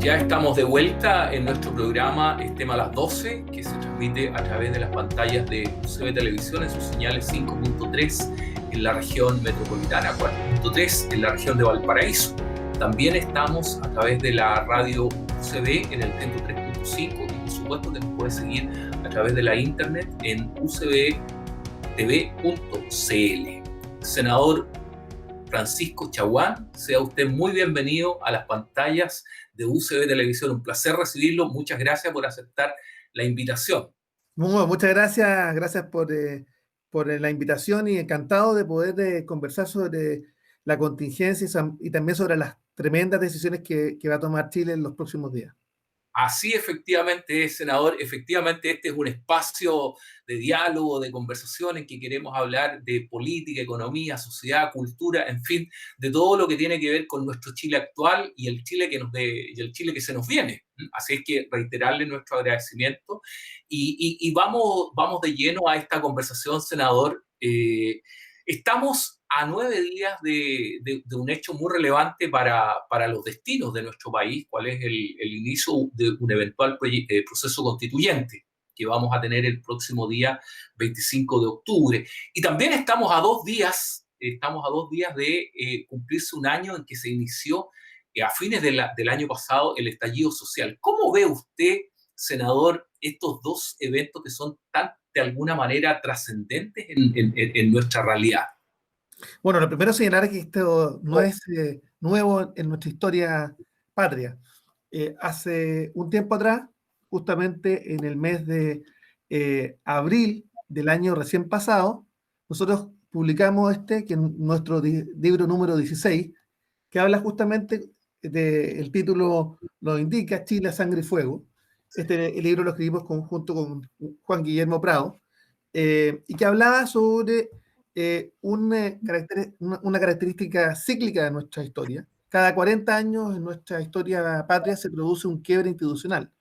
Ya estamos de vuelta en nuestro programa Estema a las 12, que se transmite a través de las pantallas de UCB Televisión en sus señales 5.3 en la región metropolitana, 4.3 en la región de Valparaíso. También estamos a través de la radio UCB en el 103.5 y por supuesto que nos puede seguir a través de la internet en ucbtv.cl. Senador Francisco Chaguán, sea usted muy bienvenido a las pantallas de UCB Televisión. Un placer recibirlo. Muchas gracias por aceptar la invitación. Bueno, muchas gracias, por la invitación y encantado de poder conversar sobre la contingencia y también sobre las tremendas decisiones que va a tomar Chile en los próximos días. Así efectivamente es, senador. Efectivamente este es un espacio de diálogo, de conversación en que queremos hablar de política, economía, sociedad, cultura, en fin, de todo lo que tiene que ver con nuestro Chile actual y el Chile y el Chile que se nos viene. Así es que reiterarle nuestro agradecimiento y vamos de lleno a esta conversación, senador. Estamos a 9 días de un hecho muy relevante para los destinos de nuestro país, cuál es el inicio de un eventual proceso constituyente que vamos a tener el próximo día 25 de octubre. Y también estamos a dos días de cumplirse un año en que se inició a fines del año pasado el estallido social. ¿Cómo ve usted, senador, estos dos eventos que son tan, de alguna manera, trascendentes en nuestra realidad? Bueno, lo primero es señalar que esto no es nuevo en nuestra historia patria. Hace un tiempo atrás, justamente en el mes de abril del año recién pasado, nosotros publicamos que es nuestro libro número 16, que habla justamente el título lo indica, Chile, Sangre y Fuego. El libro lo escribimos junto con Juan Guillermo Prado, y que hablaba sobre una característica cíclica de nuestra historia. Cada 40 años en nuestra historia patria se produce un quiebre institucional.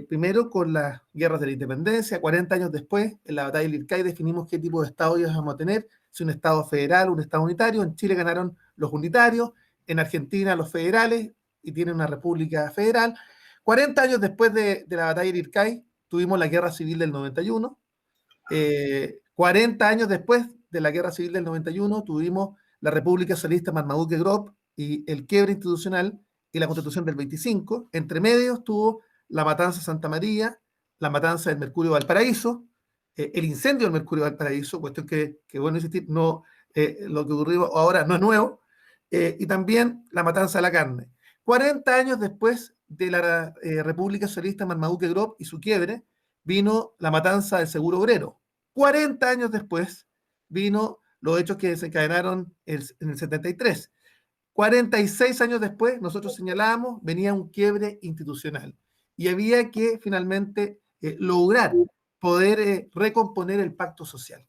Primero con las guerras de la independencia, 40 años después, en la batalla del Ircay definimos qué tipo de Estado íbamos a tener, si un Estado federal o un Estado unitario. En Chile ganaron los unitarios, en Argentina los federales, y tiene una república federal. 40 años después de la batalla del Ircay, tuvimos la guerra civil del 91. 40 años después de la guerra civil del 91, tuvimos la República Socialista Marmaduke Grop y el quiebre institucional y la Constitución del 25. Entre medios tuvo la matanza de Santa María, la matanza del Mercurio Valparaíso, el incendio del Mercurio Valparaíso, cuestión que bueno insistir, no, lo que ocurrió ahora no es nuevo, y también la matanza de la carne. 40 años después de la República Socialista Marmaduke Grop y su quiebre, vino la matanza del Seguro Obrero. 40 años después vino los hechos que desencadenaron en el 73. 46 años después, nosotros señalábamos, venía un quiebre institucional y había que finalmente lograr poder recomponer el pacto social.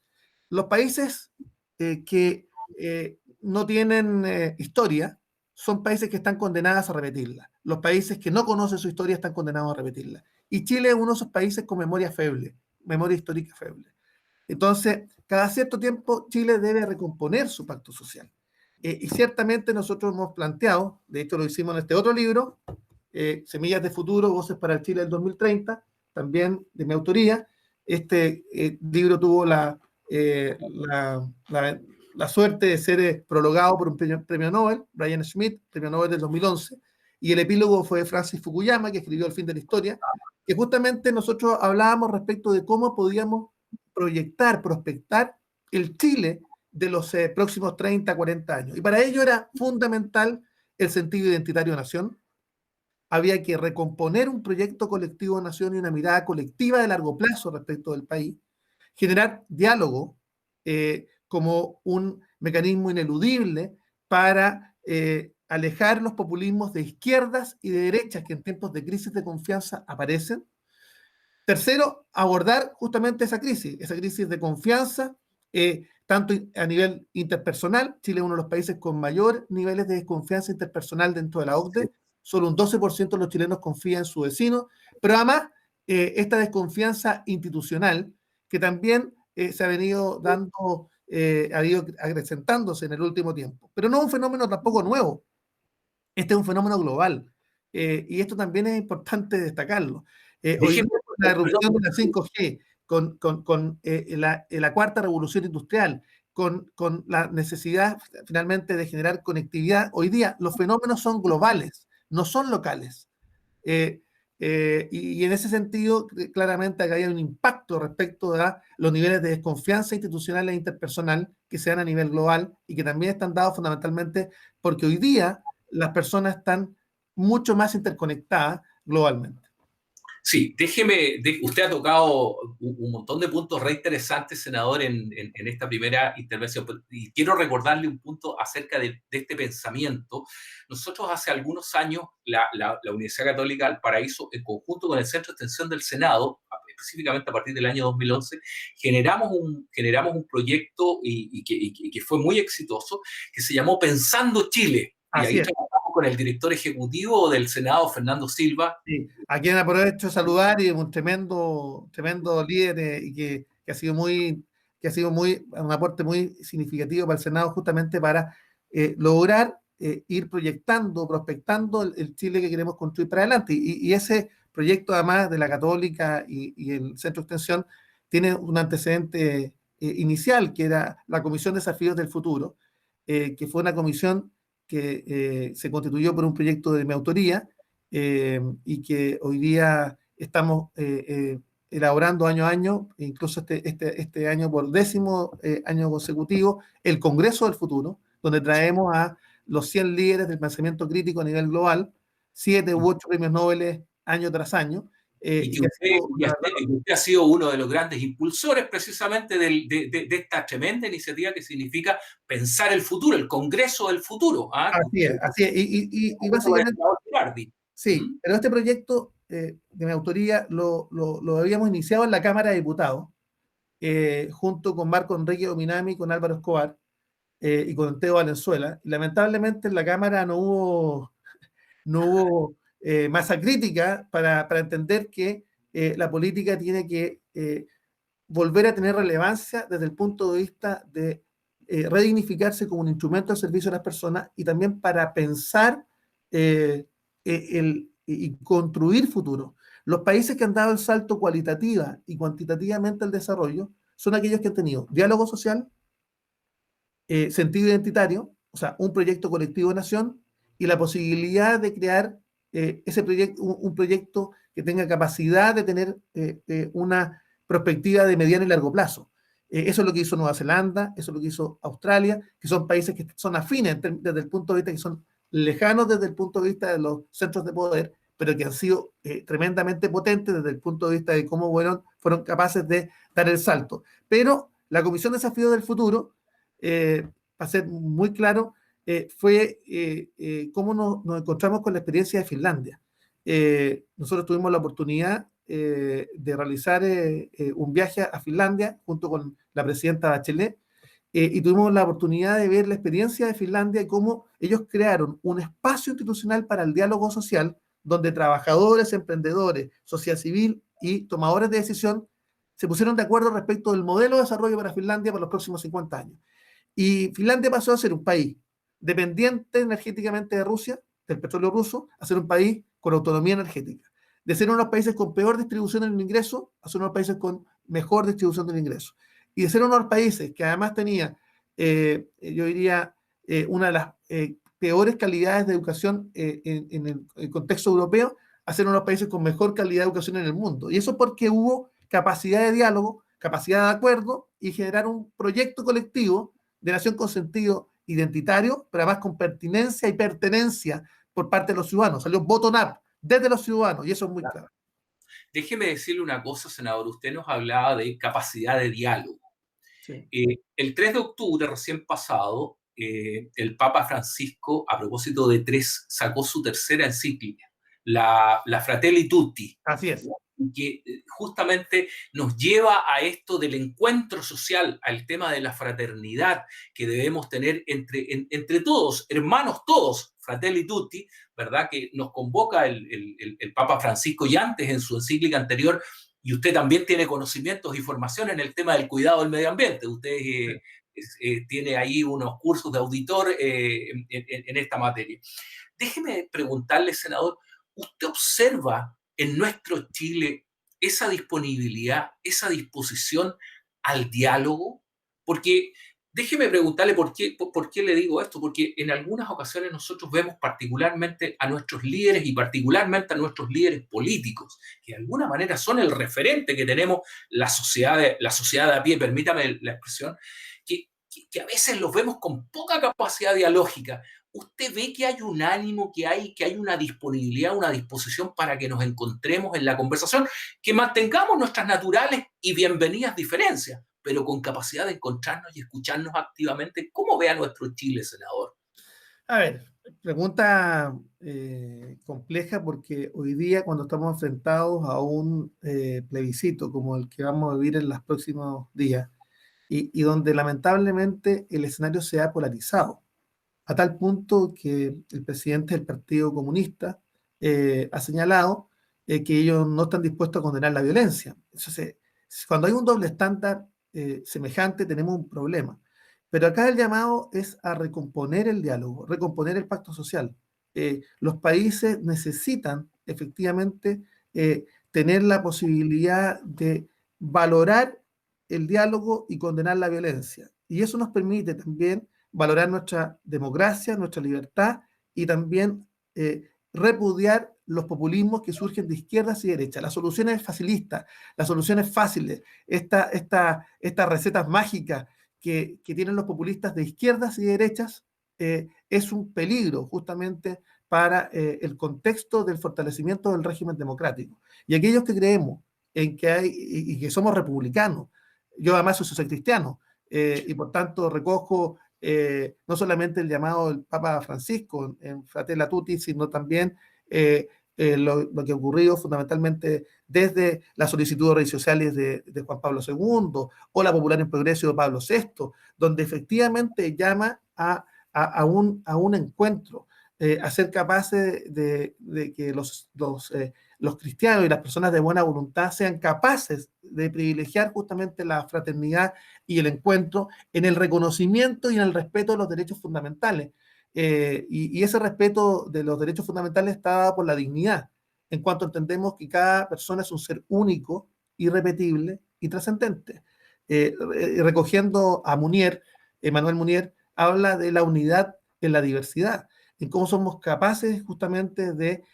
Los países que no tienen historia son países que están condenados a repetirla. Los países que no conocen su historia están condenados a repetirla. Y Chile es uno de esos países con memoria feble, memoria histórica feble. Entonces, cada cierto tiempo Chile debe recomponer su pacto social. Y ciertamente nosotros hemos planteado, de hecho lo hicimos en este otro libro, Semillas de Futuro, Voces para el Chile del 2030, también de mi autoría. Este libro tuvo la suerte de ser prologado por un premio Nobel, Brian Schmidt, premio Nobel del 2011, y el epílogo fue Francis Fukuyama, que escribió El fin de la historia, que justamente nosotros hablábamos respecto de cómo podíamos proyectar, prospectar el Chile de los próximos 30, 40 años. Y para ello era fundamental el sentido identitario de nación. Había que recomponer un proyecto colectivo de nación y una mirada colectiva de largo plazo respecto del país, generar diálogo como un mecanismo ineludible para alejar los populismos de izquierdas y de derechas que en tiempos de crisis de confianza aparecen. Tercero, abordar justamente esa crisis de confianza, tanto a nivel interpersonal. Chile es uno de los países con mayor niveles de desconfianza interpersonal dentro de la OCDE. Solo un 12% de los chilenos confían en su vecino, pero además esta desconfianza institucional que también se ha venido dando, ha ido acrecentándose en el último tiempo. Pero no es un fenómeno tampoco nuevo. Este es un fenómeno global. y esto también es importante destacarlo. Hoy Déjeme, día con la erupción perdón, de la 5G, la cuarta revolución industrial, con la necesidad finalmente de generar conectividad, hoy día los fenómenos son globales, no son locales. Eh, y en ese sentido, claramente acá hay un impacto respecto a los niveles de desconfianza institucional e interpersonal que se dan a nivel global y que también están dados fundamentalmente porque hoy día las personas están mucho más interconectadas globalmente. sí, usted ha tocado un montón de puntos re interesantes, senador, en esta primera intervención, y quiero recordarle un punto acerca de este pensamiento. Nosotros hace algunos años, la Universidad Católica del Paraíso, en conjunto con el Centro de Extensión del Senado, específicamente a partir del año 2011, generamos un proyecto y que fue muy exitoso, que se llamó Pensando Chile. Y Así ahí es. trabajamos con el director ejecutivo del Senado, Fernando Silva. Sí. A quien aprovecho de saludar y un tremendo líder y que ha sido un aporte muy significativo para el Senado justamente para lograr ir proyectando, prospectando el Chile que queremos construir para adelante. Y ese proyecto, además de la Católica y el Centro de Extensión, tiene un antecedente inicial, que era la Comisión de Desafíos del Futuro, que fue una comisión que se constituyó por un proyecto de mi autoría y que hoy día estamos elaborando año a año, incluso este año por 10º año consecutivo, el Congreso del Futuro, donde traemos a los 100 líderes del pensamiento crítico a nivel global, 7 u 8 premios Nobel año tras año, Y y que que ha usted, sido, la verdad, y usted ha sido uno de los grandes impulsores precisamente de esta tremenda iniciativa que significa pensar el futuro, el Congreso del Futuro, ¿ah? así es, y básicamente, Girardi. sí, ¿Mm? pero este proyecto de mi autoría lo habíamos iniciado en la Cámara de Diputados, junto con Marco Enrique Ominami, con Álvaro Escobar y con Teo Valenzuela. Y lamentablemente en la Cámara no hubo masa crítica para entender que la política tiene que volver a tener relevancia desde el punto de vista de redignificarse como un instrumento al servicio de las personas y también para pensar y construir futuro. Los países que han dado el salto cualitativa y cuantitativamente al desarrollo son aquellos que han tenido diálogo social, sentido identitario, o sea, un proyecto colectivo de nación y la posibilidad de crear ese proyecto, un proyecto que tenga capacidad de tener una perspectiva de mediano y largo plazo. Eso es lo que hizo Nueva Zelanda, eso es lo que hizo Australia, que son países que son afines desde el punto de vista, que son lejanos desde el punto de vista de los centros de poder, pero que han sido tremendamente potentes desde el punto de vista de cómo fueron capaces de dar el salto. Pero la Comisión de Desafíos del Futuro, para ser muy claro, fue cómo nos encontramos con la experiencia de Finlandia. Nosotros tuvimos la oportunidad de realizar un viaje a Finlandia junto con la presidenta Bachelet y tuvimos la oportunidad de ver la experiencia de Finlandia y cómo ellos crearon un espacio institucional para el diálogo social donde trabajadores, emprendedores, sociedad civil y tomadores de decisión se pusieron de acuerdo respecto del modelo de desarrollo para Finlandia para los próximos 50 años. Y Finlandia pasó a ser un país dependiente energéticamente de Rusia, del petróleo ruso, a ser un país con autonomía energética. De ser uno de los países con peor distribución del ingreso, a ser uno de los países con mejor distribución del ingreso. Y de ser uno de los países que además tenía, yo diría, una de las peores calidades de educación en el contexto europeo, a ser uno de los países con mejor calidad de educación en el mundo. Y eso porque hubo capacidad de diálogo, capacidad de acuerdo y generar un proyecto colectivo de nación con sentido identitario, pero además con pertinencia y pertenencia por parte de los ciudadanos. Salió bottom-up, desde los ciudadanos, y eso es muy claro. Déjeme decirle una cosa, senador. Usted nos hablaba de capacidad de diálogo. Sí. El 3 de octubre, recién pasado, el Papa Francisco, a propósito de tres, sacó su tercera encíclica, la Fratelli Tutti, Así es. que justamente nos lleva a esto del encuentro social, al tema de la fraternidad que debemos tener entre todos, hermanos todos, Fratelli Tutti, ¿verdad? Que nos convoca el Papa Francisco y antes en su encíclica anterior, y usted también tiene conocimientos y formación en el tema del cuidado del medio ambiente. Usted tiene ahí unos cursos de auditor en esta materia. Déjeme preguntarle, senador, ¿Usted observa en nuestro Chile esa disponibilidad, esa disposición al diálogo? Porque déjeme preguntarle por qué le digo esto, porque en algunas ocasiones nosotros vemos particularmente a nuestros líderes y particularmente a nuestros líderes políticos, que de alguna manera son el referente que tenemos la sociedad de a pie, permítame la expresión, que a veces los vemos con poca capacidad dialógica. ¿Usted ve que hay un ánimo, que hay una disponibilidad, una disposición para que nos encontremos en la conversación, que mantengamos nuestras naturales y bienvenidas diferencias, pero con capacidad de encontrarnos y escucharnos activamente? ¿Cómo ve a nuestro Chile, senador? A ver, pregunta compleja porque hoy día cuando estamos enfrentados a un plebiscito como el que vamos a vivir en los próximos días y donde lamentablemente el escenario se ha polarizado, a tal punto que el presidente del Partido Comunista ha señalado que ellos no están dispuestos a condenar la violencia. Entonces, cuando hay un doble estándar semejante, tenemos un problema. Pero acá el llamado es a recomponer el diálogo, recomponer el pacto social. Los países necesitan efectivamente tener la posibilidad de valorar el diálogo y condenar la violencia. Y eso nos permite también valorar nuestra democracia, nuestra libertad y también repudiar los populismos que surgen de izquierdas y derechas. Las soluciones facilistas, las soluciones fáciles, estas recetas mágicas que tienen los populistas de izquierdas y derechas, es un peligro justamente para el contexto del fortalecimiento del régimen democrático. Y aquellos que creemos en que hay y que somos republicanos, yo además soy cristiano, y por tanto recojo no solamente el llamado del Papa Francisco en Fratelli Tutti, sino también lo que ocurrió fundamentalmente desde la solicitud de redes sociales de Juan Pablo II o la popular en progreso de Pablo VI, donde efectivamente llama a un encuentro, a ser capaces de que los cristianos y las personas de buena voluntad sean capaces de privilegiar justamente la fraternidad y el encuentro en el reconocimiento y en el respeto de los derechos fundamentales. Y ese respeto de los derechos fundamentales está dado por la dignidad, en cuanto entendemos que cada persona es un ser único, irrepetible y trascendente. Recogiendo a Munier, Emmanuel Munier habla de la unidad en la diversidad, en cómo somos capaces justamente de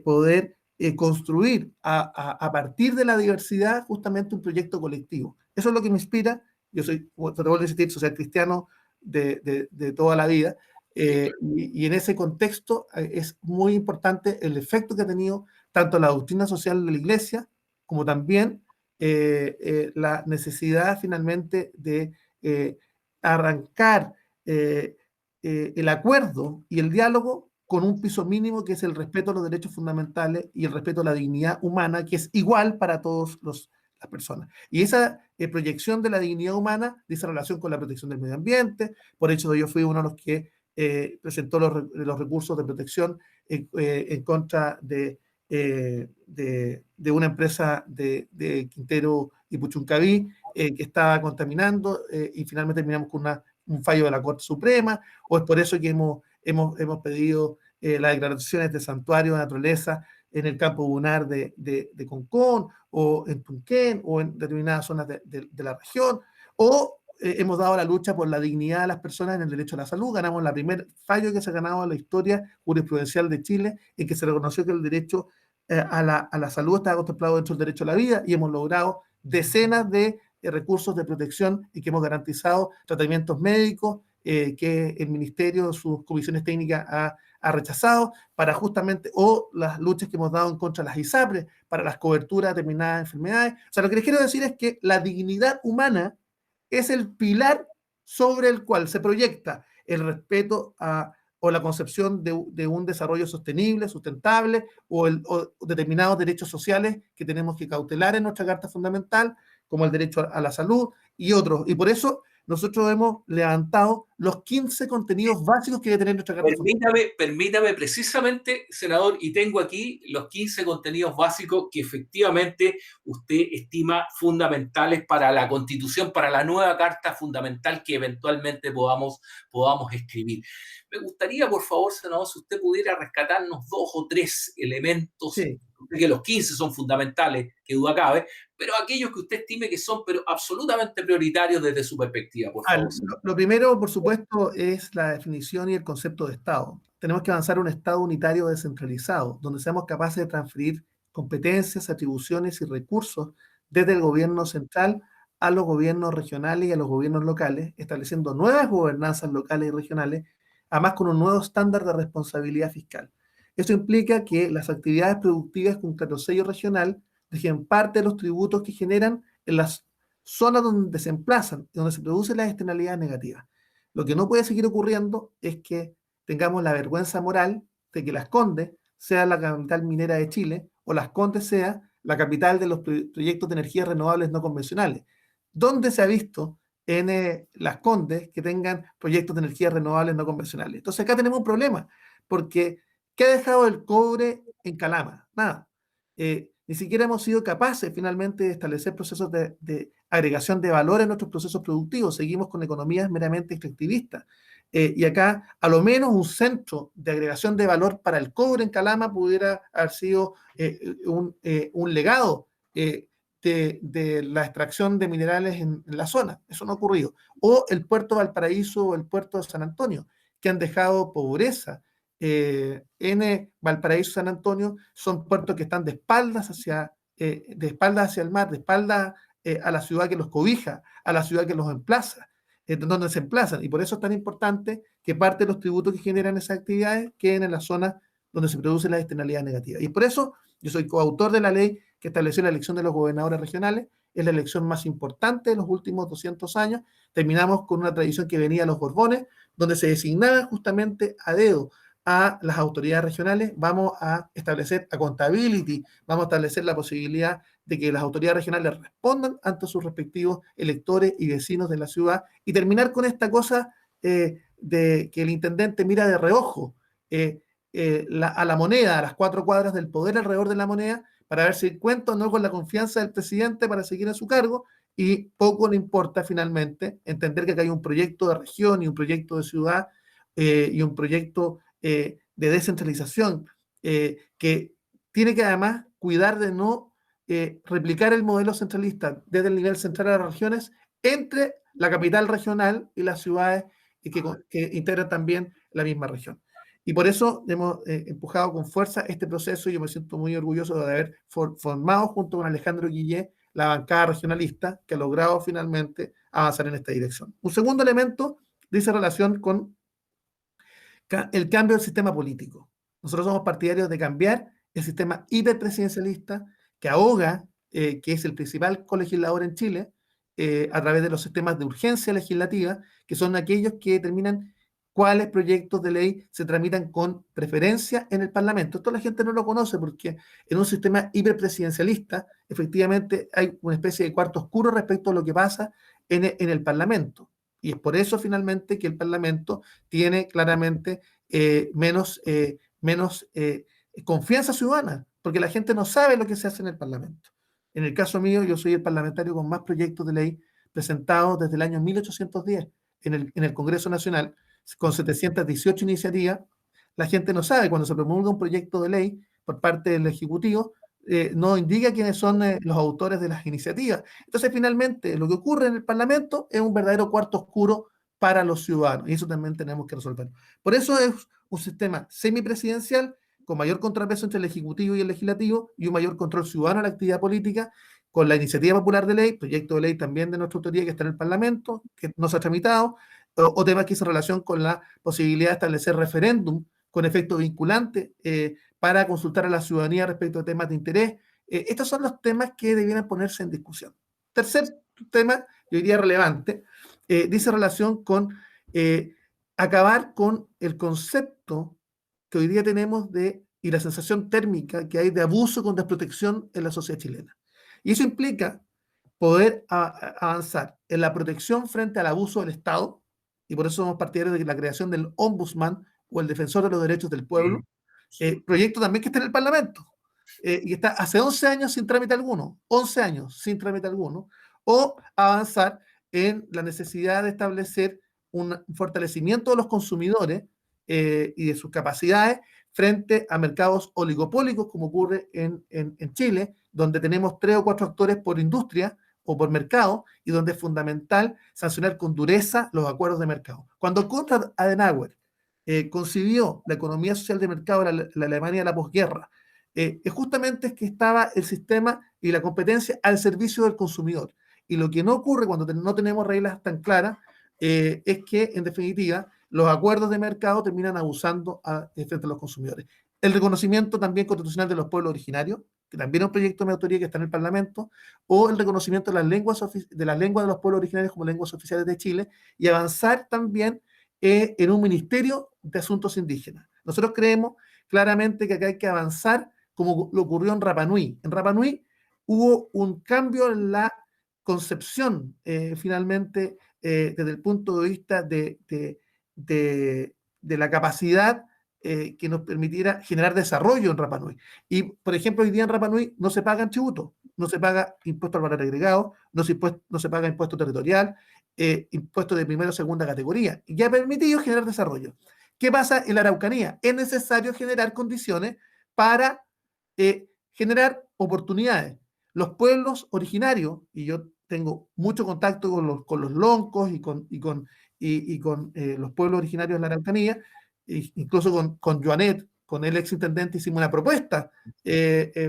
poder construir a partir de la diversidad justamente un proyecto colectivo. Eso es lo que me inspira. Yo soy, te vuelvo a decir, social cristiano de toda la vida. Y en ese contexto es muy importante el efecto que ha tenido tanto la doctrina social de la Iglesia como también la necesidad finalmente de arrancar el acuerdo y el diálogo con un piso mínimo que es el respeto a los derechos fundamentales y el respeto a la dignidad humana, que es igual para todas las personas. Y esa proyección de la dignidad humana dice relación con la protección del medio ambiente. Por hecho, yo fui uno de los que presentó los recursos de protección en contra de una empresa de Quintero y Puchuncaví que estaba contaminando y finalmente terminamos con un fallo de la Corte Suprema, o es por eso que hemos pedido las declaraciones de santuario de naturaleza en el campo lunar de Concón, o en Tunquén, o en determinadas zonas de la región, o hemos dado la lucha por la dignidad de las personas en el derecho a la salud. Ganamos la primer fallo que se ha ganado en la historia jurisprudencial de Chile, en que se reconoció que el derecho a la salud estaba contemplado dentro del derecho a la vida, y hemos logrado decenas de recursos de protección y que hemos garantizado tratamientos médicos que el Ministerio, sus comisiones técnicas ha rechazado, para justamente, o las luchas que hemos dado en contra de las ISAPRES, para las coberturas de determinadas enfermedades. O sea, lo que les quiero decir es que la dignidad humana es el pilar sobre el cual se proyecta el respeto o la concepción de un desarrollo sostenible, sustentable, o determinados derechos sociales que tenemos que cautelar en nuestra Carta Fundamental, como el derecho a la salud y otros. Y por eso nosotros hemos levantado los 15 contenidos básicos que debe tener nuestra carta fundamental. Permítame precisamente, senador, y tengo aquí los 15 contenidos básicos que efectivamente usted estima fundamentales para la Constitución, para la nueva Carta Fundamental que eventualmente podamos escribir. Me gustaría, por favor, senador, si usted pudiera rescatarnos 2 o 3 elementos, Sí. que los 15 son fundamentales, que duda cabe, pero aquellos que usted estime que son pero absolutamente prioritarios desde su perspectiva, por favor. Lo primero, por supuesto, es la definición y el concepto de Estado. Tenemos que avanzar a un Estado unitario descentralizado, donde seamos capaces de transferir competencias, atribuciones y recursos desde el gobierno central a los gobiernos regionales y a los gobiernos locales, estableciendo nuevas gobernanzas locales y regionales, además con un nuevo estándar de responsabilidad fiscal. Eso implica que las actividades productivas con claro sello regional dejen parte de los tributos que generan en las zonas donde se emplazan y donde se producen las externalidades negativas. Lo que no puede seguir ocurriendo es que tengamos la vergüenza moral de que Las Condes sea la capital minera de Chile o Las Condes sea la capital de los proyectos de energías renovables no convencionales. ¿Dónde se ha visto en Las Condes que tengan proyectos de energías renovables no convencionales? Entonces acá tenemos un problema, porque ¿qué ha dejado el cobre en Calama? Nada. Ni siquiera hemos sido capaces finalmente de establecer procesos de agregación de valor en nuestros procesos productivos. Seguimos con economías meramente extractivistas. Y acá, a lo menos, un centro de agregación de valor para el cobre en Calama pudiera haber sido un legado de la extracción de minerales en la zona. Eso no ha ocurrido. O el puerto de Valparaíso o el puerto de San Antonio, que han dejado pobreza. En Valparaíso y San Antonio son puertos que están de espaldas hacia el mar, de espaldas a la ciudad que los cobija, a la ciudad que los emplaza, donde se emplazan. Y por eso es tan importante que parte de los tributos que generan esas actividades queden en la zona donde se producen las externalidades negativas. Y por eso yo soy coautor de la ley que estableció la elección de los gobernadores regionales. Es la elección más importante de los últimos 200 años. Terminamos con una tradición que venía de los Borbones, donde se designaban justamente a dedo a las autoridades regionales. Vamos a establecer accountability, vamos a establecer la posibilidad de que las autoridades regionales respondan ante sus respectivos electores y vecinos de la ciudad, y terminar con esta cosa de que el intendente mira de reojo a la moneda, a las 4 cuadras del poder alrededor de la moneda, para ver si cuenta o no con la confianza del presidente para seguir en su cargo, y poco le importa finalmente entender que acá hay un proyecto de región y un proyecto de ciudad y un proyecto de descentralización que tiene que además cuidar de no replicar el modelo centralista desde el nivel central a las regiones entre la capital regional y las ciudades que integran también la misma región. Y por eso hemos empujado con fuerza este proceso, y yo me siento muy orgulloso de haber formado junto con Alejandro Guillé la bancada regionalista que ha logrado finalmente avanzar en esta dirección. Un segundo elemento dice relación con el cambio del sistema político. Nosotros somos partidarios de cambiar el sistema hiperpresidencialista que ahoga, que es el principal colegislador en Chile, a través de los sistemas de urgencia legislativa, que son aquellos que determinan cuáles proyectos de ley se tramitan con preferencia en el Parlamento. Esto la gente no lo conoce porque en un sistema hiperpresidencialista efectivamente hay una especie de cuarto oscuro respecto a lo que pasa en el Parlamento. Y es por eso finalmente que el Parlamento tiene claramente menos confianza ciudadana, porque la gente no sabe lo que se hace en el Parlamento. En el caso mío, yo soy el parlamentario con más proyectos de ley presentados desde el año 1810 en el Congreso Nacional, con 718 iniciativas. La gente no sabe, cuando se promulga un proyecto de ley por parte del Ejecutivo, no indica quiénes son los autores de las iniciativas. Entonces, finalmente, lo que ocurre en el Parlamento es un verdadero cuarto oscuro para los ciudadanos, y eso también tenemos que resolver. Por eso es un sistema semipresidencial, con mayor contrapeso entre el Ejecutivo y el Legislativo, y un mayor control ciudadano a la actividad política, con la iniciativa popular de ley, proyecto de ley también de nuestra autoría que está en el Parlamento, que no se ha tramitado, o temas que hacen relación con la posibilidad de establecer referéndum con efecto vinculante para consultar a la ciudadanía respecto a temas de interés. Estos son los temas que debieran ponerse en discusión. Tercer tema, yo diría relevante, dice relación con acabar con el concepto que hoy día tenemos y la sensación térmica que hay de abuso con desprotección en la sociedad chilena. Y eso implica poder avanzar en la protección frente al abuso del Estado, y por eso somos partidarios de la creación del ombudsman o el defensor de los derechos del pueblo, proyecto también que está en el Parlamento, y está hace 11 años sin trámite alguno, 11 años sin trámite alguno, o avanzar en la necesidad de establecer un fortalecimiento de los consumidores y de sus capacidades frente a mercados oligopólicos, como ocurre en Chile, donde tenemos 3 o 4 actores por industria o por mercado, y donde es fundamental sancionar con dureza los acuerdos de mercado. Cuando Konrad Adenauer concibió la economía social de mercado en la Alemania de la posguerra, justamente es que estaba el sistema y la competencia al servicio del consumidor. Y lo que no ocurre cuando no tenemos reglas tan claras es que, en definitiva, los acuerdos de mercado terminan abusando frente a los consumidores. El reconocimiento también constitucional de los pueblos originarios, que también es un proyecto de mi autoría que está en el Parlamento, o el reconocimiento de las lenguas de los pueblos originarios como lenguas oficiales de Chile, y avanzar también en un ministerio de asuntos indígenas. Nosotros creemos claramente que acá hay que avanzar como lo ocurrió en Rapa Nui. En Rapa Nui hubo un cambio en la concepción, finalmente, desde el punto de vista de la capacidad que nos permitiera generar desarrollo en Rapa Nui. Y, por ejemplo, hoy día en Rapa Nui no se pagan tributos, no se paga impuesto al valor agregado, no se paga impuesto territorial, impuesto de primera o segunda categoría, y ha permitido generar desarrollo. ¿Qué pasa en la Araucanía? Es necesario generar condiciones para generar oportunidades. Los pueblos originarios, y yo tengo mucho contacto con los loncos y con los pueblos originarios de la Araucanía, incluso con Joanet, con el exintendente, hicimos una propuesta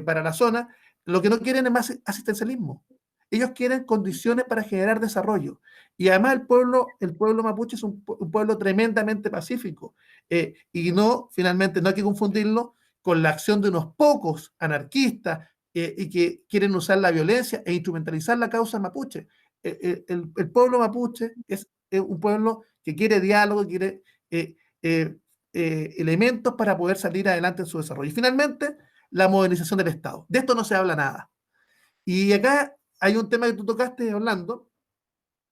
para la zona. Lo que no quieren es más asistencialismo. Ellos quieren condiciones para generar desarrollo. Y además el pueblo mapuche es un pueblo tremendamente pacífico. Y no, finalmente, no hay que confundirlo con la acción de unos pocos anarquistas y que quieren usar la violencia e instrumentalizar la causa mapuche. El pueblo mapuche es un pueblo que quiere diálogo, quiere elementos para poder salir adelante en su desarrollo. Y finalmente, la modernización del Estado. De esto no se habla nada. Y acá hay un tema que tú tocaste hablando,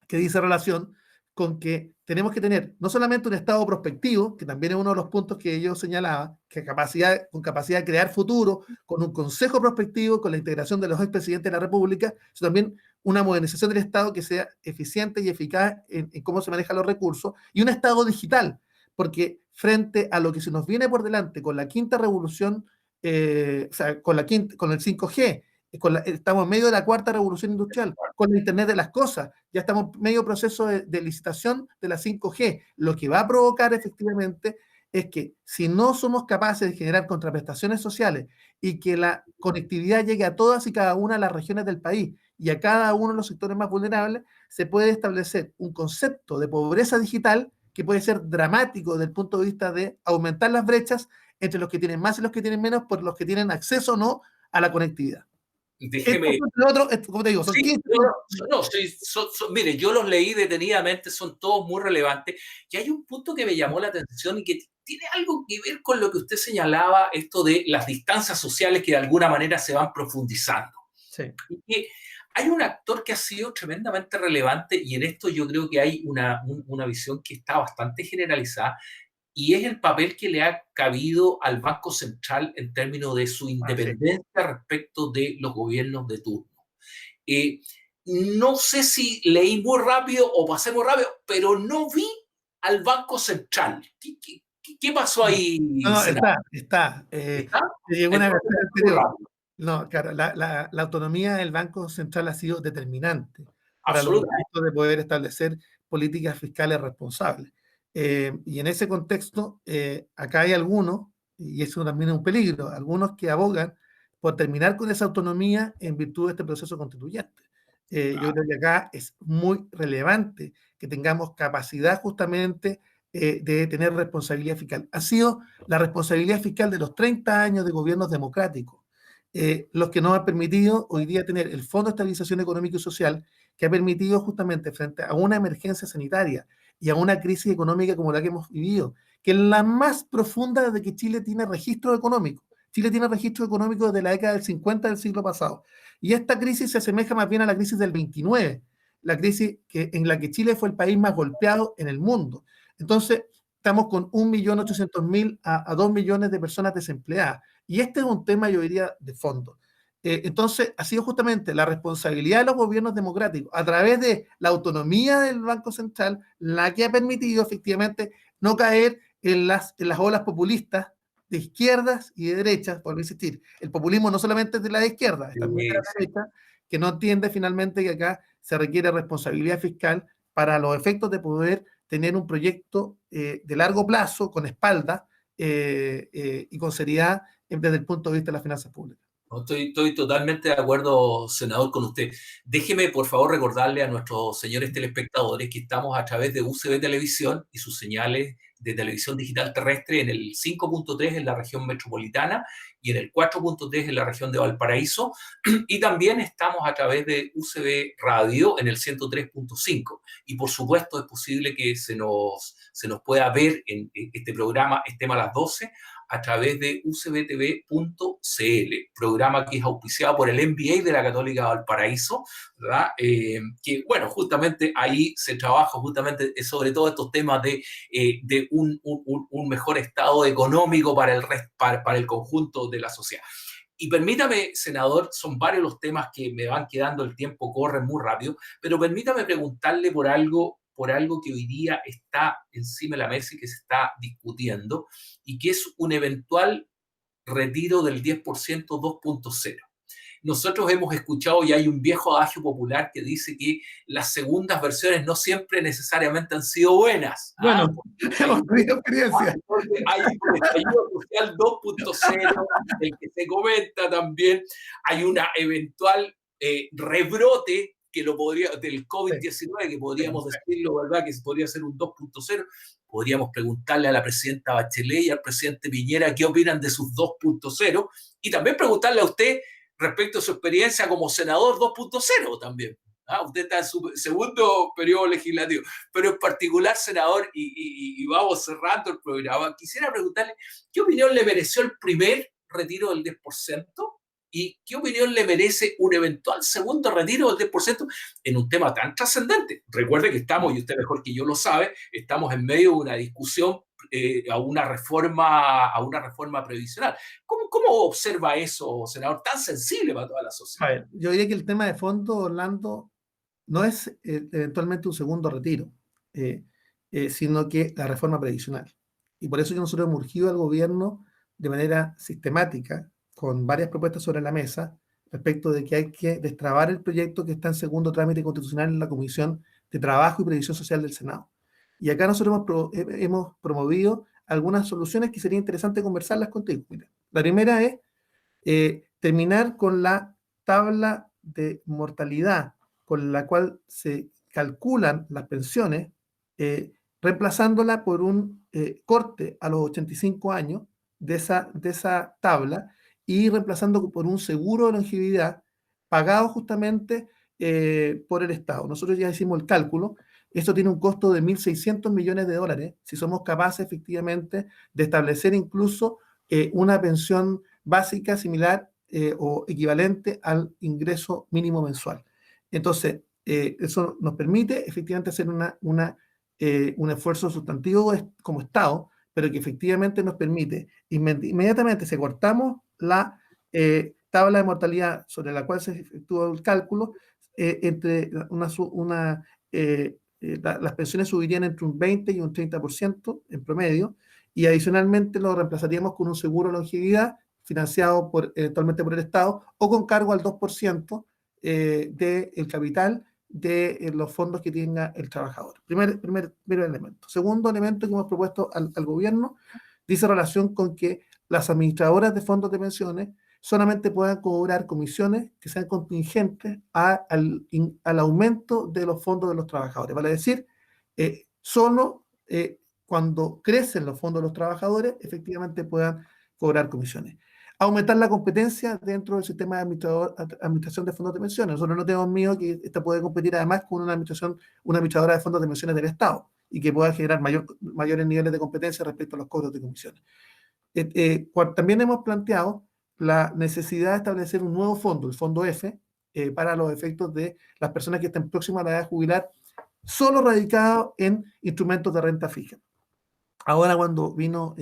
que dice relación con que tenemos que tener no solamente un Estado prospectivo, que también es uno de los puntos que yo señalaba, que con capacidad de crear futuro, con un consejo prospectivo, con la integración de los expresidentes de la República, sino también una modernización del Estado que sea eficiente y eficaz en cómo se manejan los recursos, y un Estado digital, porque frente a lo que se nos viene por delante con la quinta revolución, o sea, con el 5G, estamos en medio de la cuarta revolución industrial, con el Internet de las cosas, ya estamos en medio proceso de licitación de la 5G, lo que va a provocar efectivamente es que si no somos capaces de generar contraprestaciones sociales y que la conectividad llegue a todas y cada una de las regiones del país y a cada uno de los sectores más vulnerables, se puede establecer un concepto de pobreza digital que puede ser dramático desde el punto de vista de aumentar las brechas entre los que tienen más y los que tienen menos, por los que tienen acceso o no a la conectividad. Déjeme. Como te digo, son Sí, 15. no, mire, yo los leí detenidamente, son todos muy relevantes. Y hay un punto que me llamó la atención y que tiene algo que ver con lo que usted señalaba, esto de las distancias sociales que de alguna manera se van profundizando. Sí. Y que hay un actor que ha sido tremendamente relevante, y en esto yo creo que hay una visión que está bastante generalizada, y es el papel que le ha cabido al Banco Central en términos de su independencia respecto de los gobiernos de turno. No sé si leí muy rápido o pasé muy rápido, pero no vi al Banco Central. ¿Qué pasó ahí, No, senador? está. ¿Está? Llegó una Entonces, versión muy anterior. rápido. No, claro, la autonomía del Banco Central ha sido determinante para los Absolutamente. efectos de poder establecer políticas fiscales responsables. Y en ese contexto, acá hay algunos, y eso también es un peligro, algunos que abogan por terminar con esa autonomía en virtud de este proceso constituyente. Yo creo que acá es muy relevante que tengamos capacidad justamente de tener responsabilidad fiscal. Ha sido la responsabilidad fiscal de los 30 años de gobiernos democráticos, los que nos han permitido hoy día tener el Fondo de Estabilización Económica y Social, que ha permitido justamente frente a una emergencia sanitaria y a una crisis económica como la que hemos vivido, que es la más profunda desde que Chile tiene registro económico. Chile tiene registro económico desde la década del 50 del siglo pasado. Y esta crisis se asemeja más bien a la crisis del 29, la crisis en la que Chile fue el país más golpeado en el mundo. Entonces, estamos con 1.800.000 a 2 millones de personas desempleadas. Y este es un tema, yo diría, de fondo. Entonces, ha sido justamente la responsabilidad de los gobiernos democráticos, a través de la autonomía del Banco Central, la que ha permitido efectivamente no caer en las olas populistas de izquierdas y de derechas, por insistir. El populismo no solamente es de la izquierda, es también de la derecha, que no entiende finalmente que acá se requiere responsabilidad fiscal para los efectos de poder tener un proyecto de largo plazo, con espalda y con seriedad desde el punto de vista de las finanzas públicas. No, estoy totalmente de acuerdo, senador, con usted. Déjeme, por favor, recordarle a nuestros señores telespectadores que estamos a través de UCB Televisión y sus señales de televisión digital terrestre en el 5.3 en la región metropolitana y en el 4.3 en la región de Valparaíso. Y también estamos a través de UCB Radio en el 103.5. Y por supuesto es posible que se nos pueda ver en este programa, estemos a las 12, a través de ucbtv.cl, programa que es auspiciado por el MBA de la Católica Valparaíso, ¿verdad? Que, bueno, justamente ahí se trabaja justamente sobre todo estos temas de un mejor estado económico para el conjunto de la sociedad. Y permítame, senador, son varios los temas que me van quedando, el tiempo corre muy rápido, pero permítame preguntarle por algo que hoy día está encima de la mesa y que se está discutiendo, y que es un eventual retiro del 10% 2.0. Nosotros hemos escuchado y hay un viejo adagio popular que dice que las segundas versiones no siempre necesariamente han sido buenas. Bueno, hemos tenido experiencia. Hay un estallido social 2.0, el que se comenta también. Hay una eventual rebrote que del COVID-19, que podríamos decirlo, ¿verdad? Que podría ser un 2.0. Podríamos preguntarle a la presidenta Bachelet y al presidente Piñera qué opinan de sus 2.0, y también preguntarle a usted respecto a su experiencia como senador 2.0 también. Usted está en su segundo periodo legislativo, pero en particular, senador, y vamos cerrando el programa, quisiera preguntarle qué opinión le mereció el primer retiro del 10%, y qué opinión le merece un eventual segundo retiro del 10% en un tema tan trascendente. Recuerde que estamos, y usted mejor que yo lo sabe, estamos en medio de una discusión a una reforma previsional. ¿Cómo observa eso, senador, tan sensible para toda la sociedad? A ver, yo diría que el tema de fondo, Orlando, no es eventualmente un segundo retiro, sino que la reforma previsional. Y por eso que nosotros hemos urgido al gobierno de manera sistemática, con varias propuestas sobre la mesa, respecto de que hay que destrabar el proyecto que está en segundo trámite constitucional en la Comisión de Trabajo y Previsión Social del Senado. Y acá nosotros hemos promovido algunas soluciones que sería interesante conversarlas contigo. Mira, la primera es terminar con la tabla de mortalidad con la cual se calculan las pensiones, reemplazándola por un corte a los 85 años de esa tabla, y reemplazando por un seguro de longevidad pagado justamente por el Estado. Nosotros ya hicimos el cálculo. Esto tiene un costo de 1.600 millones de dólares, si somos capaces efectivamente de establecer incluso una pensión básica similar o equivalente al ingreso mínimo mensual. Entonces, eso nos permite efectivamente hacer un esfuerzo sustantivo como Estado, pero que efectivamente nos permite inmediatamente, si cortamos la tabla de mortalidad sobre la cual se efectúa el cálculo, las pensiones subirían entre un 20 y un 30% en promedio, y adicionalmente lo reemplazaríamos con un seguro de longevidad financiado eventualmente por el Estado, o con cargo al 2% del capital de los fondos que tenga el trabajador. Primer elemento. Segundo elemento que hemos propuesto al gobierno dice relación con que las administradoras de fondos de pensiones solamente puedan cobrar comisiones que sean contingentes al aumento de los fondos de los trabajadores. Vale decir, solo cuando crecen los fondos de los trabajadores, efectivamente puedan cobrar comisiones. Aumentar la competencia dentro del sistema de administración de fondos de pensiones. Nosotros no tenemos miedo que esta pueda competir además con una administradora de fondos de pensiones del Estado, y que pueda generar mayores niveles de competencia respecto a los cobros de comisiones. También hemos planteado la necesidad de establecer un nuevo fondo, el fondo F, para los efectos de las personas que estén próximas a la edad de jubilar, solo radicado en instrumentos de renta fija. Ahora, cuando vino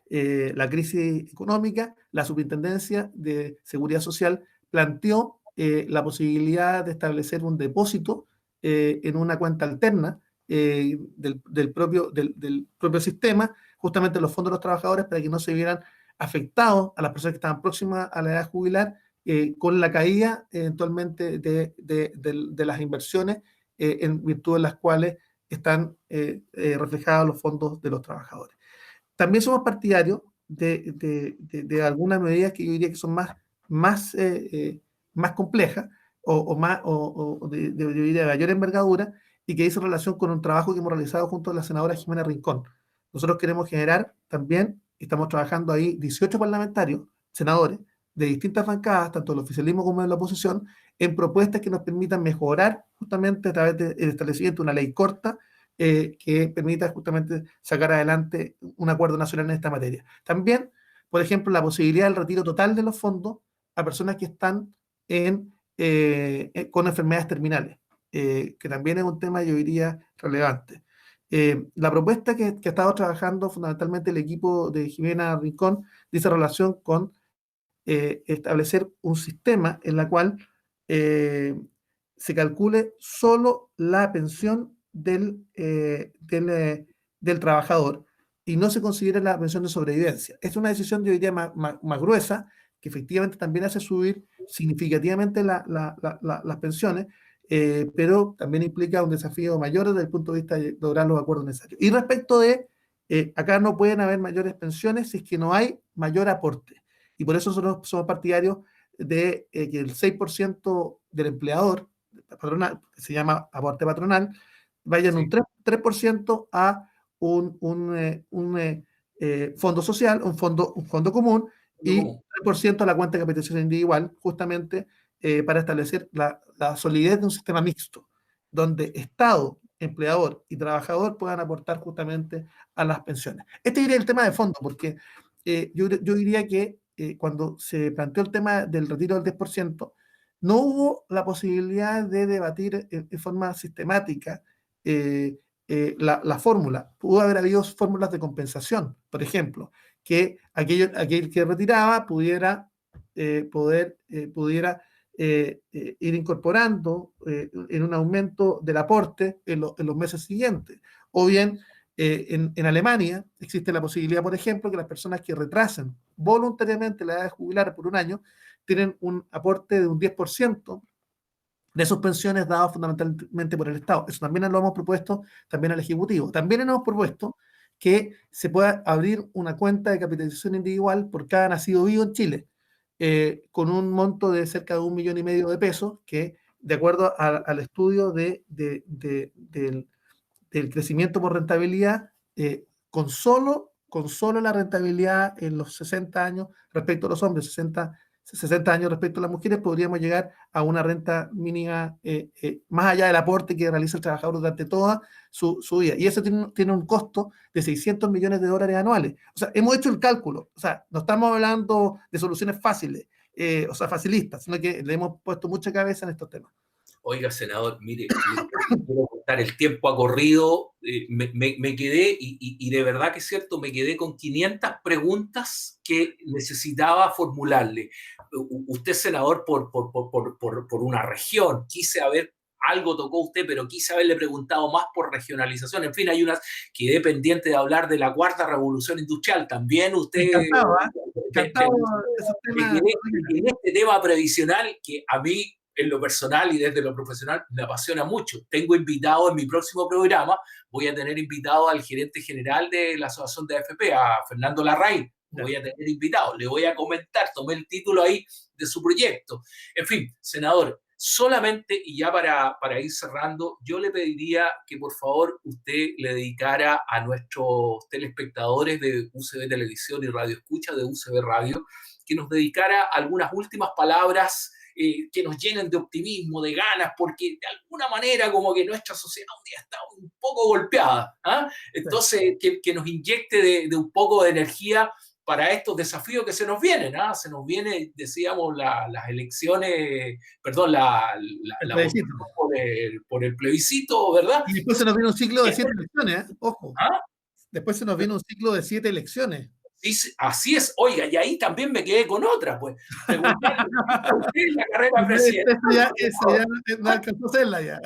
la crisis económica, la Superintendencia de Seguridad Social planteó la posibilidad de establecer un depósito en una cuenta alterna del propio sistema, justamente los fondos de los trabajadores, para que no se vieran afectados a las personas que estaban próximas a la edad de jubilar con la caída eventualmente de las inversiones en virtud de las cuales están reflejados los fondos de los trabajadores. También somos partidarios de algunas medidas que yo diría que son más complejas de mayor envergadura y que dicen relación con un trabajo que hemos realizado junto a la senadora Jimena Rincón. Nosotros queremos generar también, estamos trabajando ahí 18 parlamentarios, senadores, de distintas bancadas, tanto del oficialismo como de la oposición, en propuestas que nos permitan mejorar justamente a través del establecimiento de una ley corta que permita justamente sacar adelante un acuerdo nacional en esta materia. También, por ejemplo, la posibilidad del retiro total de los fondos a personas que están con enfermedades terminales, que también es un tema, yo diría, relevante. La propuesta que ha estado trabajando fundamentalmente el equipo de Jimena Rincón dice relación con establecer un sistema en la cual se calcule solo la pensión del trabajador y no se considere la pensión de sobrevivencia. Es una decisión, yo diría, más gruesa, que efectivamente también hace subir significativamente las pensiones, pero también implica un desafío mayor desde el punto de vista de lograr los acuerdos necesarios. Y respecto de, acá no pueden haber mayores pensiones si es que no hay mayor aporte. Y por eso nosotros somos partidarios de que el 6% del empleador patronal, que se llama aporte patronal, vayan Sí. un 3% a un fondo social, un fondo común, y 3% a la cuenta de capitalización individual, justamente para establecer la solidez de un sistema mixto, donde Estado, empleador y trabajador puedan aportar justamente a las pensiones. Este diría el tema de fondo, porque yo diría que cuando se planteó el tema del retiro del 10%, no hubo la posibilidad de debatir en forma sistemática la fórmula. Pudo haber habido fórmulas de compensación, por ejemplo, que aquel que retiraba pudiera ir incorporando en un aumento del aporte en los meses siguientes. O bien, en Alemania existe la posibilidad, por ejemplo, que las personas que retrasen voluntariamente la edad de jubilar por un año tienen un aporte de un 10% de sus pensiones dados fundamentalmente por el Estado. Eso también lo hemos propuesto también al Ejecutivo. También hemos propuesto que se pueda abrir una cuenta de capitalización individual por cada nacido vivo en Chile, con un monto de cerca de 1,5 millones de pesos, que de acuerdo al estudio del crecimiento por rentabilidad, con solo la rentabilidad en los 60 años respecto a los hombres, 60 años respecto a las mujeres, podríamos llegar a una renta mínima más allá del aporte que realiza el trabajador durante toda su vida. Y eso tiene un costo de $600 millones anuales. O sea, hemos hecho el cálculo. O sea, no estamos hablando de soluciones fáciles, o sea, facilistas, sino que le hemos puesto mucha cabeza en estos temas. Oiga, senador, mire, quiero contar, el tiempo ha corrido, me quedé, y de verdad que es cierto, me quedé con 500 preguntas que necesitaba formularle. Usted es senador por una región, quise haber, algo tocó usted, pero quise haberle preguntado más por regionalización. En fin, hay unas, quedé pendiente de hablar de la cuarta revolución industrial. También usted... Encantado, ¿eh? Encantado de esos temas. En este tema previsional que a mí en lo personal y desde lo profesional me apasiona mucho. Tengo invitado en mi próximo programa, voy a tener invitado al gerente general de la Asociación de AFP, a Fernando Larraín. Voy a tener invitado, le voy a comentar, tomé el título ahí de su proyecto. En fin, senador, solamente, y ya para ir cerrando, yo le pediría que por favor usted le dedicara a nuestros telespectadores de UCB Televisión y Radio Escucha, de UCB Radio, que nos dedicara algunas últimas palabras que nos llenen de optimismo, de ganas, porque de alguna manera como que nuestra sociedad un día está un poco golpeada. ¿Ah? Entonces, que nos inyecte de un poco de energía para estos desafíos que se nos vienen. Se nos viene, decíamos, las elecciones, perdón, El la plebiscito. votación por el plebiscito, ¿verdad? Y después se nos viene un ciclo de 7 elecciones, ojo. ¿Ah? Después se nos viene un ciclo de 7 elecciones. Así es, oiga, y ahí también me quedé con otra, pues. Preguntarle a usted en la carrera presidencial. Esa ya no alcanzó a hacerla ya.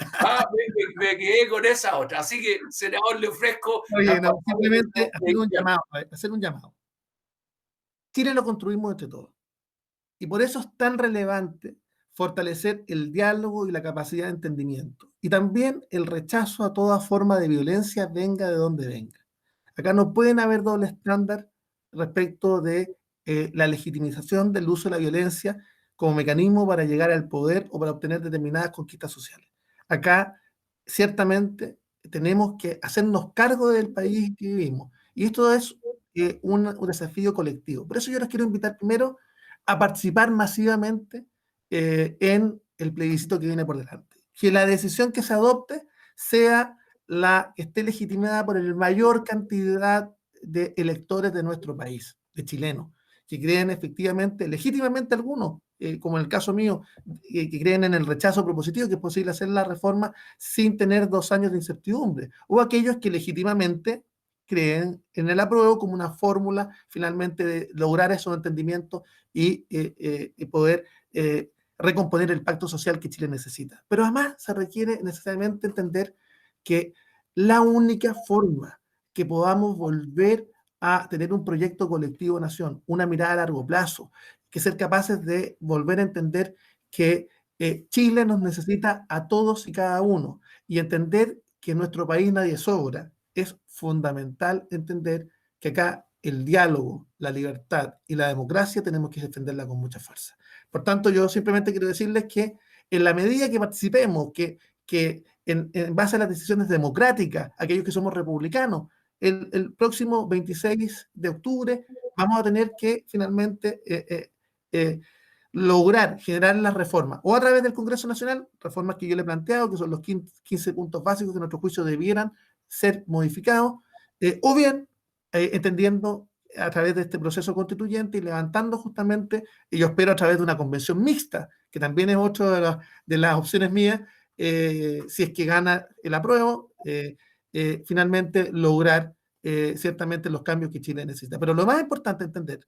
Me quedé con esa otra. Así que, senador, le ofrezco. Oye, no, simplemente hacer un llamado. Chile lo construimos entre todos. Y por eso es tan relevante fortalecer el diálogo y la capacidad de entendimiento. Y también el rechazo a toda forma de violencia, venga de donde venga. Acá no pueden haber doble estándar respecto de la legitimización del uso de la violencia como mecanismo para llegar al poder o para obtener determinadas conquistas sociales. Acá, ciertamente, tenemos que hacernos cargo del país que vivimos. Y esto es un desafío colectivo. Por eso yo les quiero invitar primero a participar masivamente en el plebiscito que viene por delante. Que la decisión que se adopte sea la que esté legitimada por la mayor cantidad de electores de nuestro país, de chilenos, que creen efectivamente, legítimamente algunos, como en el caso mío, que creen en el rechazo propositivo, que es posible hacer la reforma sin tener 2 años de incertidumbre, o aquellos que legítimamente creen en el apruebo como una fórmula finalmente de lograr esos entendimientos y poder recomponer el pacto social que Chile necesita. Pero además se requiere necesariamente entender que la única forma que podamos volver a tener un proyecto colectivo nación, una mirada a largo plazo, que ser capaces de volver a entender que Chile nos necesita a todos y cada uno, y entender que en nuestro país nadie sobra. Es fundamental entender que acá el diálogo, la libertad y la democracia tenemos que defenderla con mucha fuerza. Por tanto, yo simplemente quiero decirles que en la medida que participemos, que en base a las decisiones democráticas, aquellos que somos republicanos, el próximo 26 de octubre vamos a tener que finalmente lograr generar las reformas, o a través del Congreso Nacional, reformas que yo le he planteado, que son los 15 puntos básicos que a nuestro juicio debieran ser modificados, o bien entendiendo a través de este proceso constituyente y levantando justamente, y yo espero a través de una convención mixta, que también es otra de las opciones mías, si es que gana el apruebo, finalmente lograr ciertamente los cambios que Chile necesita. Pero lo más importante es entender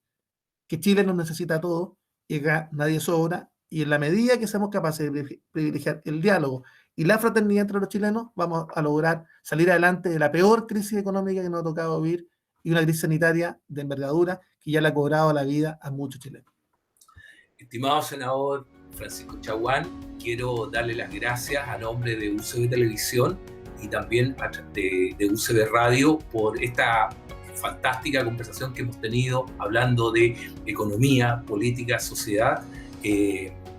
que Chile nos necesita a todos, y acá nadie sobra, y en la medida que seamos capaces de privilegiar el diálogo y la fraternidad entre los chilenos, vamos a lograr salir adelante de la peor crisis económica que nos ha tocado vivir y una crisis sanitaria de envergadura que ya le ha cobrado la vida a muchos chilenos. Estimado senador Francisco Chaguán, quiero darle las gracias a nombre de UCB Televisión y también de UCB Radio por esta fantástica conversación que hemos tenido hablando de economía, política, sociedad.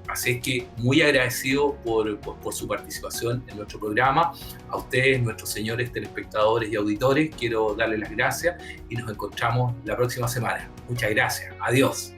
Así es que muy agradecido por su participación en nuestro programa. A ustedes, nuestros señores telespectadores y auditores, quiero darles las gracias y nos encontramos la próxima semana. Muchas gracias. Adiós.